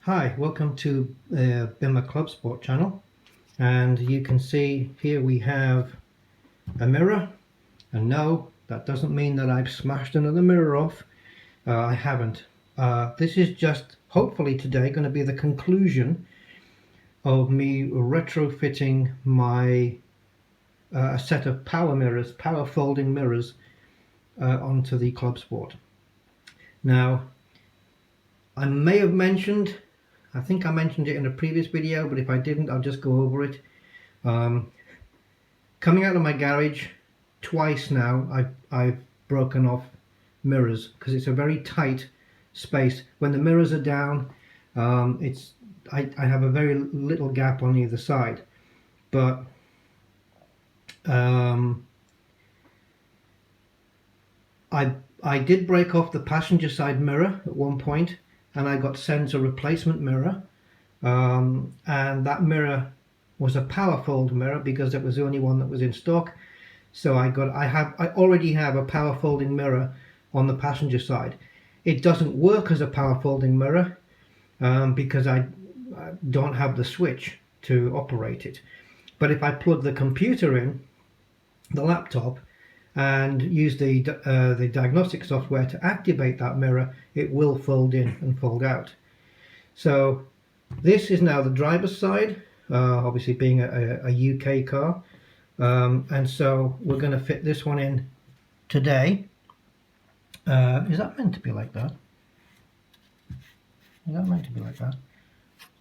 Hi, welcome to BMW Clubsport channel, and you can see here we have a mirror, and no, that doesn't mean that I've smashed another mirror off. I haven't. This is just hopefully today going to be the conclusion of me retrofitting my a set of power mirrors, power folding mirrors onto the Clubsport. Now, I may have mentioned, I think I mentioned it in a previous video, but if I didn't, I'll just go over it. Coming out of my garage twice now, I've broken off mirrors because it's a very tight space. When the mirrors are down, I have a very little gap on either side, but I did break off the passenger side mirror at one point, and I got sent a replacement mirror, and that mirror was a power fold mirror because it was the only one that was in stock. So I already have a power folding mirror on the passenger side. It doesn't work as a power folding mirror because I don't have the switch to operate it. But if I plug the computer in, the laptop, and use the diagnostic software to activate that mirror, it will fold in and fold out. So this is now the driver's side, obviously being a UK car, and so we're going to fit this one in today. Is that meant to be like that? Is that meant to be like that?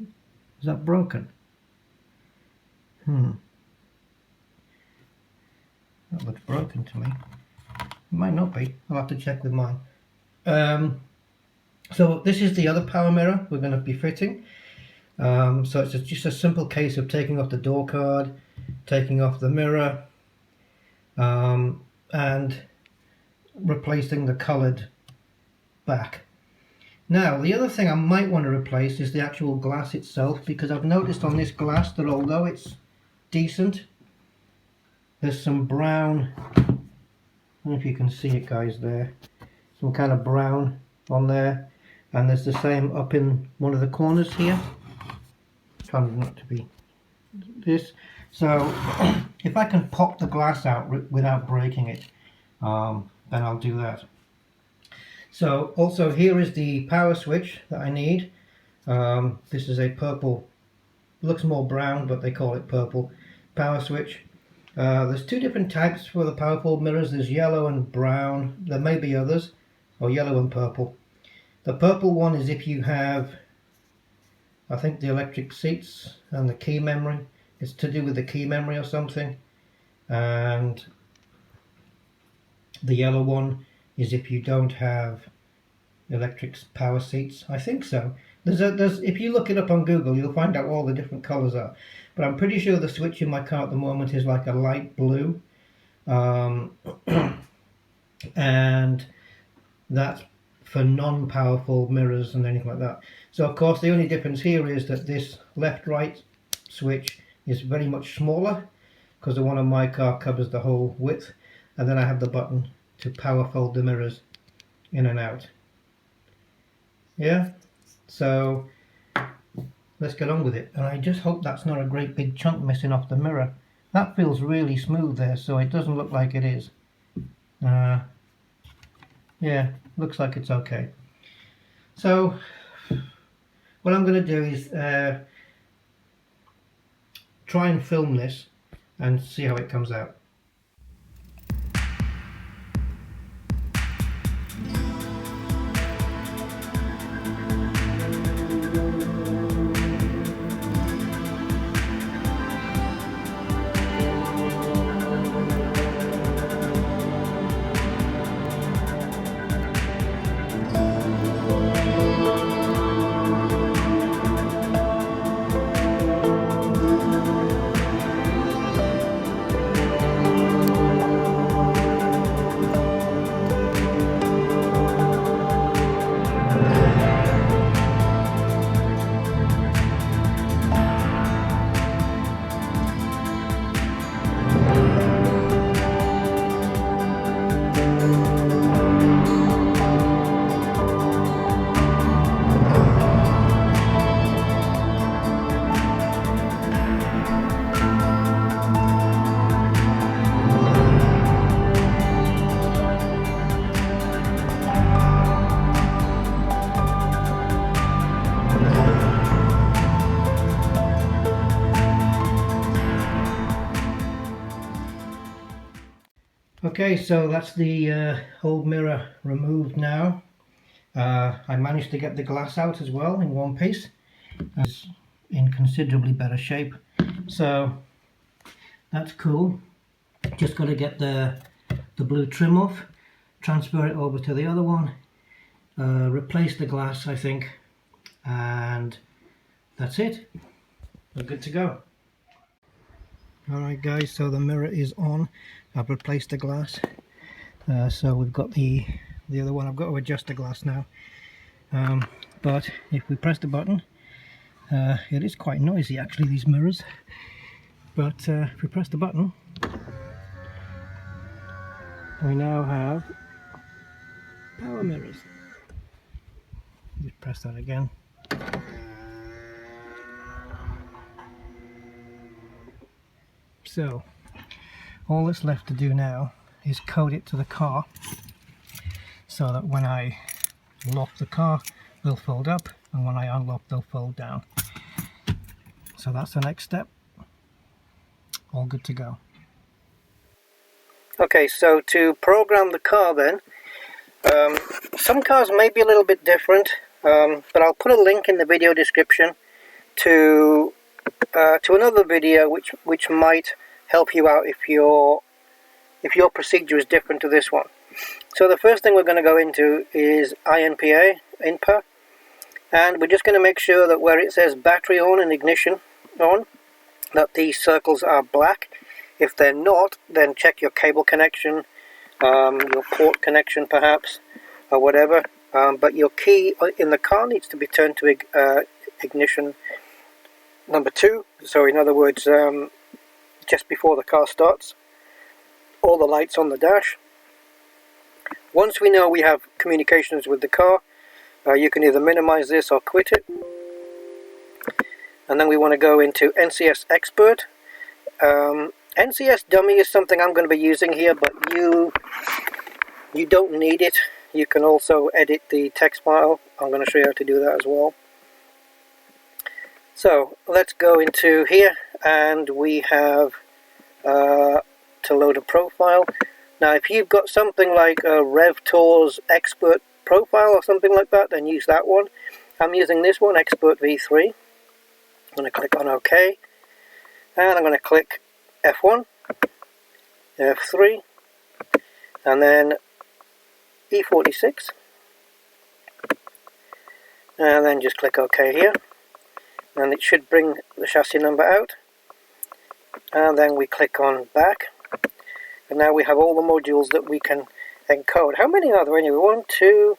Is that broken? That looks broken to me. It might not be. I'll have to check with mine. So this is the other power mirror we're going to be fitting. So it's just a simple case of taking off the door card, taking off the mirror, and replacing the coloured back. Now, the other thing I might want to replace is the actual glass itself, because I've noticed on this glass that although it's decent, there's some brown, I don't know if you can see it guys there, some kind of brown on there, and there's the same up in one of the corners here. Trying not to be this. So if I can pop the glass out without breaking it, then I'll do that. So also here is the power switch that I need. This is a purple, looks more brown but they call it purple power switch. There's two different types for the power fold mirrors. There's yellow and brown. There may be others, or yellow and purple. The purple one is if you have, I think, the electric seats and the key memory. It's to do with the key memory or something. And the yellow one is if you don't have electric power seats. I think so. There's if you look it up on Google, you'll find out all the different colours are. But I'm pretty sure the switch in my car at the moment is like a light blue. And that's for non-powerful mirrors and anything like that. So of course the only difference here is that this left-right switch is very much smaller, because the one on my car covers the whole width, and then I have the button to power fold the mirrors in and out. Yeah, so let's get on with it. And I just hope that's not a great big chunk missing off the mirror. That feels really smooth there, so it doesn't look like it is. Yeah, looks like it's okay. So what I'm going to do is try and film this and see how it comes out. Okay, so that's the old mirror removed now. I managed to get the glass out as well in one piece. It's in considerably better shape, so that's cool. Just got to get the blue trim off, transfer it over to the other one, replace the glass I think, and that's it. We're good to go. Alright guys, so the mirror is on. I've replaced the glass, so we've got the other one. I've got to adjust the glass now, but if we press the button, it is quite noisy actually, these mirrors, but if we press the button, we now have power mirrors. Just press that again. So all that's left to do now is code it to the car so that when I lock the car they'll fold up, and when I unlock they'll fold down. So that's the next step. All good to go. Okay, so to program the car then, some cars may be a little bit different, but I'll put a link in the video description to another video which might help you out if your procedure is different to this one. So the first thing we're going to go into is INPA, and we're just going to make sure that where it says battery on and ignition on, that these circles are black. If they're not, then check your cable connection, your port connection perhaps, or whatever. But your key in the car needs to be turned to ignition number 2. So in other words, just before the car starts. All the lights on the dash. Once we know we have communications with the car, you can either minimize this or quit it. And then we want to go into NCS Expert. NCS Dummy is something I'm going to be using here, but you don't need it. You can also edit the text file. I'm going to show you how to do that as well. So let's go into here, and we have to load a profile. Now if you've got something like a RevTours Expert profile or something like that, then use that one. I'm using this one, Expert V3. I'm going to click on OK, and I'm going to click F1, F3, and then E46, and then just click OK here, and it should bring the chassis number out, and then we click on back, and now we have all the modules that we can encode. How many are there anyway? 1, 2,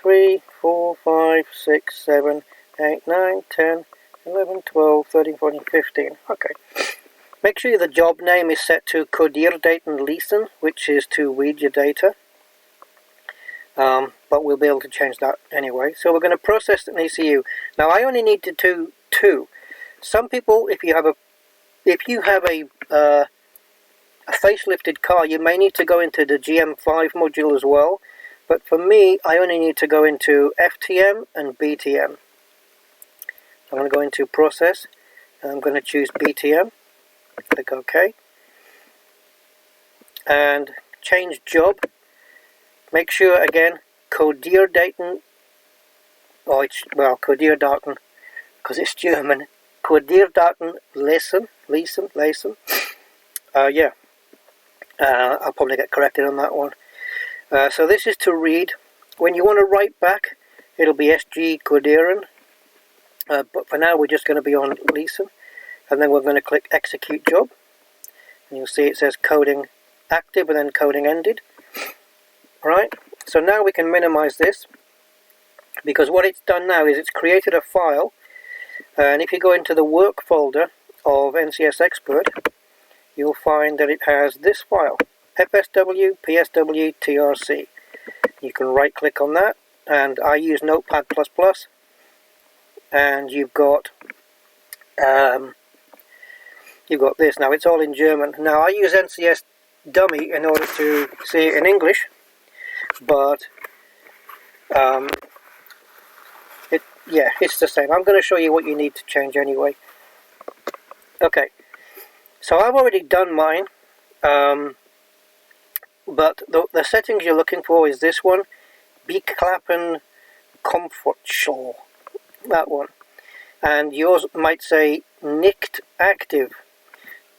3, 4, 5, 6, 7, 8, 9, 10, 11, 12, 13, 14, 15. Okay. Make sure the job name is set to Kodierdaten lesen, which is to read your data. But we'll be able to change that anyway. So we're going to process an ECU. Now I only need to do 2. Some people, if you have a facelifted car, you may need to go into the GM5 module as well. But for me, I only need to go into FTM and BTM. I'm going to go into process, and I'm going to choose BTM, click OK, and change job. Make sure again, Kodierdaten, Kodierdaten, because it's German, Kodierdaten lesen. I'll probably get corrected on that one. So this is to read. When you want to write back, it'll be SG Kodieren. But for now we're just going to be on lesen, and then we're going to click execute job, and you'll see it says coding active and then coding ended. Alright, so now we can minimize this, because what it's done now is it's created a file, and if you go into the work folder of NCS Expert, you'll find that it has this file, FSW PSW TRC. You can right click on that, and I use Notepad++, and you've got this. Now it's all in German. Now I use NCS Dummy in order to see it in English, but it's the same. I'm going to show you what you need to change anyway. Okay, so I've already done mine. but the settings you're looking for is this one, Beklappen Comfortschall, that one. And yours might say Nicht Active.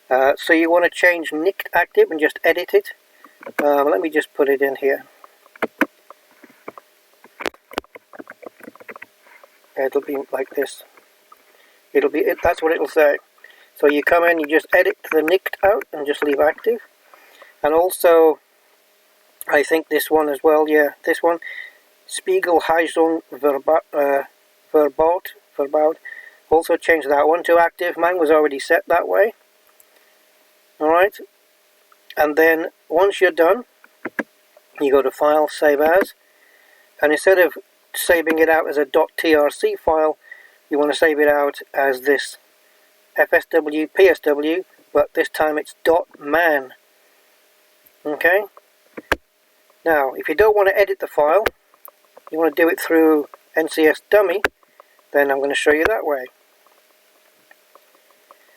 So you want to change Nicht Active and just edit it. Let me just put it in here. It'll be like this. That's what it'll say. So you come in, you just edit the Nicht out and just leave active. And also, I think this one as well, yeah, this one, Spiegelheizung verbaut. Also change that one to active. Mine was already set that way. Alright. And then once you're done, you go to File, Save As. And instead of saving it out as a .trc file, you want to save it out as this FSW, PSW, but this time it's .man. Okay? Now, if you don't want to edit the file, you want to do it through NCS Dummy, then I'm going to show you that way.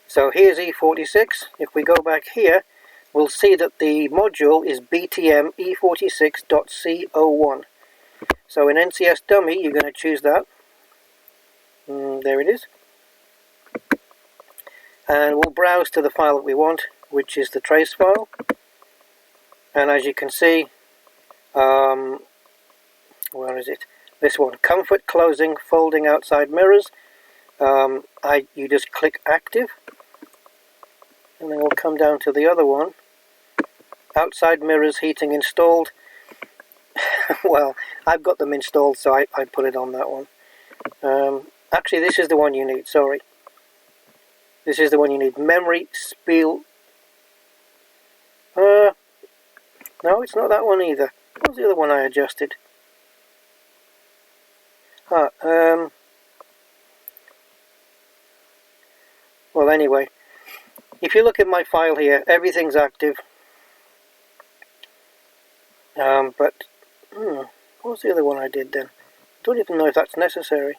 So here's E46. If we go back here, we'll see that the module is BTM E46.C01. So in NCS Dummy, you're going to choose that. There it is. And we'll browse to the file that we want, which is the trace file. And as you can see, where is it? This one, comfort closing folding outside mirrors. You just click active, and then we'll come down to the other one, outside mirrors heating installed. Well, I've got them installed, so I put it on that one. Actually, this is the one you need, sorry. This is the one you need, memory spiel. No, it's not that one either. What was the other one I adjusted? Well, anyway, if you look at my file here, everything's active. But what was the other one I did then? Don't even know if that's necessary.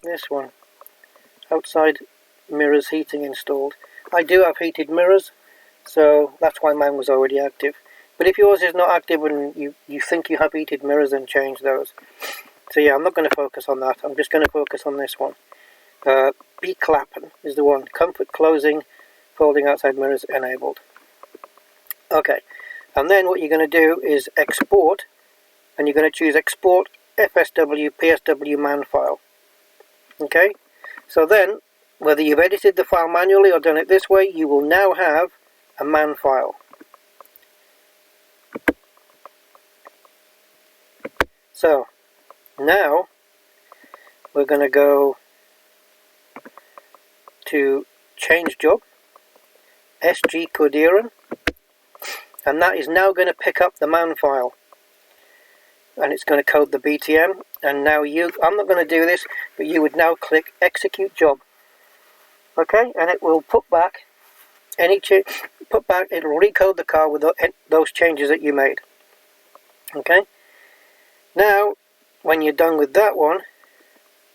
This one, outside mirrors heating installed. I do have heated mirrors, so that's why mine was already active. But if yours is not active and you think you have heated mirrors, then change those. So yeah, I'm not going to focus on that. I'm just going to focus on this one. Beklappen is the one. Comfort closing, folding outside mirrors enabled. Okay, and then what you're going to do is export, and you're going to choose export FSW PSW man file. Okay, so then whether you've edited the file manually or done it this way, you will now have a man file. So now we're going to go to change job, SG codieren, and that is now going to pick up the man file, and it's going to code the BTM. And now I'm not going to do this, but you would now click execute job. Okay, and it will put back it'll recode the car with those changes that you made. Okay, now when you're done with that one,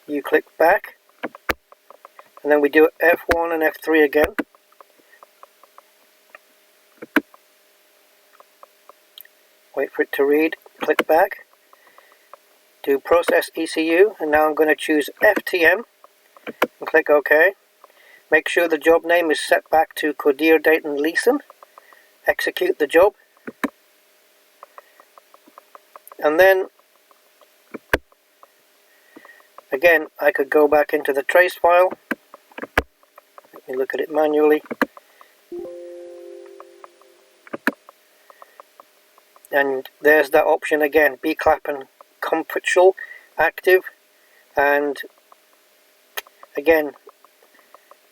you click back, and then we do F1 and F3 again. Wait for it to read, click back, do process ECU, and now I'm going to choose FTM and click OK. Make sure the job name is set back to Codier Dayton Leeson. Execute the job, and then again I could go back into the trace file. Let me look at it manually. And there's that option again, Beklappen Comfortschall active. And again,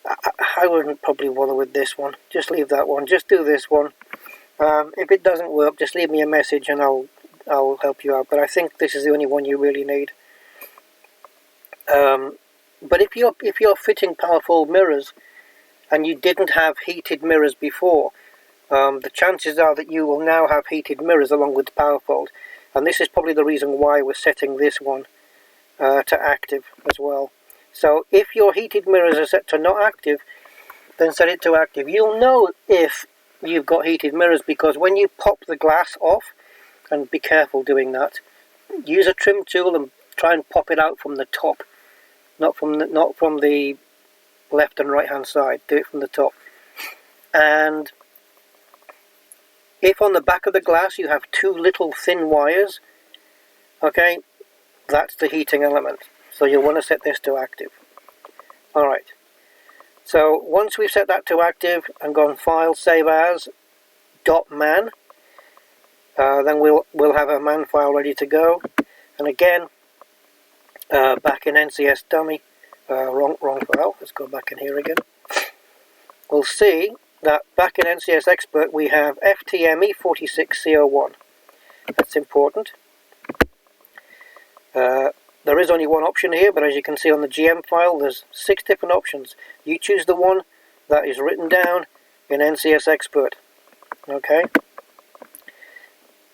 I wouldn't probably bother with this one. Just leave that one. Just do this one. If it doesn't work, just leave me a message and I'll help you out. But I think this is the only one you really need. But if you're fitting powerful mirrors and you didn't have heated mirrors before, the chances are that you will now have heated mirrors along with the power fold, and this is probably the reason why we're setting this one to active as well. So if your heated mirrors are set to not active, then set it to active. You'll know if you've got heated mirrors, because when you pop the glass off, and be careful doing that, use a trim tool and try and pop it out from the top, not from the left and right hand side. Do it from the top. And if on the back of the glass you have two little thin wires, okay, that's the heating element. So you'll want to set this to active. Alright, so once we've set that to active and gone File, Save As, .man, then we'll have a man file ready to go. And again, back in NCS Dummy, wrong file, let's go back in here again. We'll see that back in NCS Expert we have FTM E46 CO1. That's important. There is only one option here, but as you can see on the GM file, there's 6 different options. You choose the one that is written down in NCS Expert. Okay.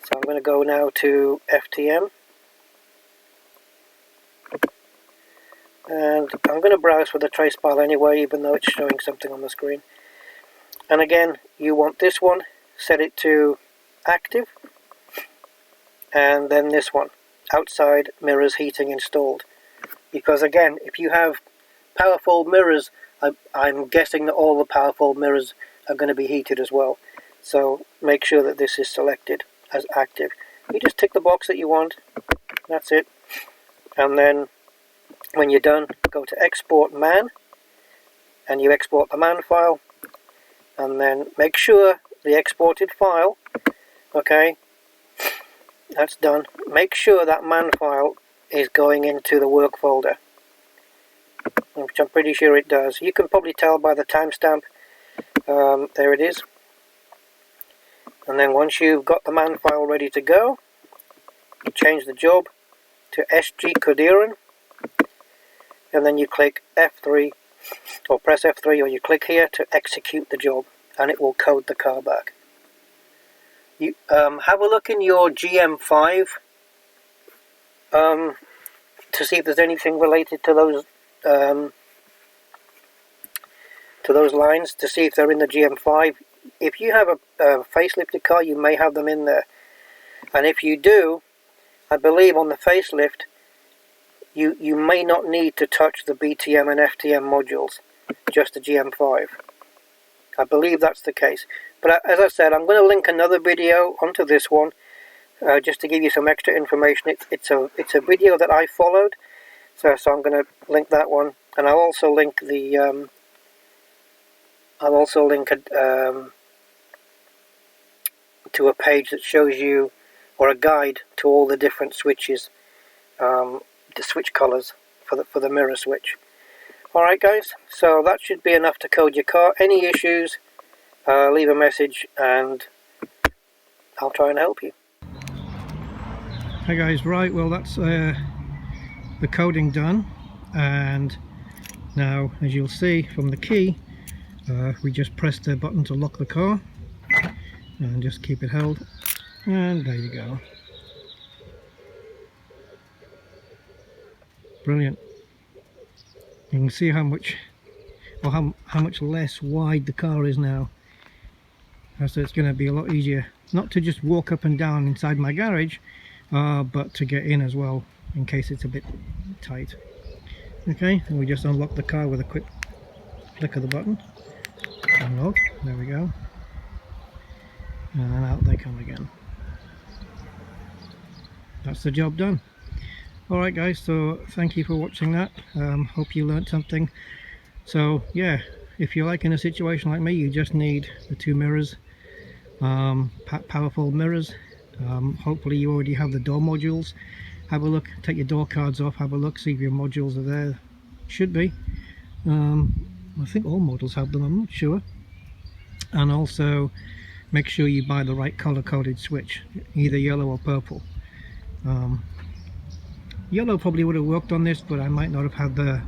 So I'm going to go now to FTM. And I'm going to browse for the trace file anyway, even though it's showing something on the screen. And again, you want this one, set it to active. And then this one, outside mirrors heating installed. Because again, if you have powerful mirrors, I'm guessing that all the powerful mirrors are going to be heated as well. So make sure that this is selected as active. You just tick the box that you want. That's it. And then when you're done, go to Export Man. And you export the man file. And then make sure the exported file, okay, that's done. Make sure that man file is going into the work folder, which I'm pretty sure it does. You can probably tell by the timestamp. There it is. And then once you've got the man file ready to go, you change the job to SG Codiran, and then you click F3, or press F3, or you click here to execute the job, and it will code the car back. You have a look in your GM5 to see if there's anything related to those lines, to see if they're in the GM5. If you have a facelifted car, you may have them in there. And if you do, I believe on the facelift, you may not need to touch the BTM and FTM modules, just the GM5. I believe that's the case. But as I said, I'm going to link another video onto this one, just to give you some extra information. It's a video that I followed, so I'm going to link that one, and I'll also link the to a page that shows you, or a guide to all the different switches, the switch colors for the mirror switch. Alright guys, so that should be enough to code your car. Any issues, leave a message and I'll try and help you. Hey guys, right, well that's the coding done, and now as you'll see from the key, we just press the button to lock the car and just keep it held, and there you go. Brilliant. You can see how much less wide the car is now. So it's going to be a lot easier not to just walk up and down inside my garage, but to get in as well, in case it's a bit tight. Okay, and we just unlock the car with a quick click of the button. Unlock, there we go. And then out they come again. That's the job done. Alright guys, so thank you for watching that. Hope you learnt something. So yeah, if you're like in a situation like me, you just need the 2 mirrors, powerful mirrors. Hopefully you already have the door modules. Have a look, take your door cards off, have a look, see if your modules are there. Should be. I think all models have them, I'm not sure. And also make sure you buy the right color coded switch, either yellow or purple. Yellow probably would have worked on this, but I might not have had the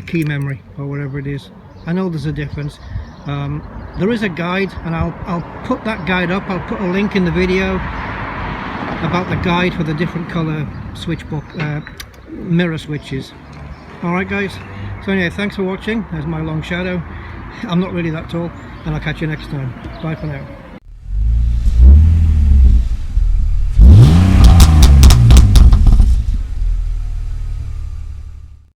key memory or whatever it is. I know there's a difference. There is a guide, and I'll put that guide up. I'll put a link in the video about the guide for the different color switch book mirror switches. Alright guys, so anyway, thanks for watching. There's my long shadow. I'm not really that tall. and I'll catch you next time. Bye for now.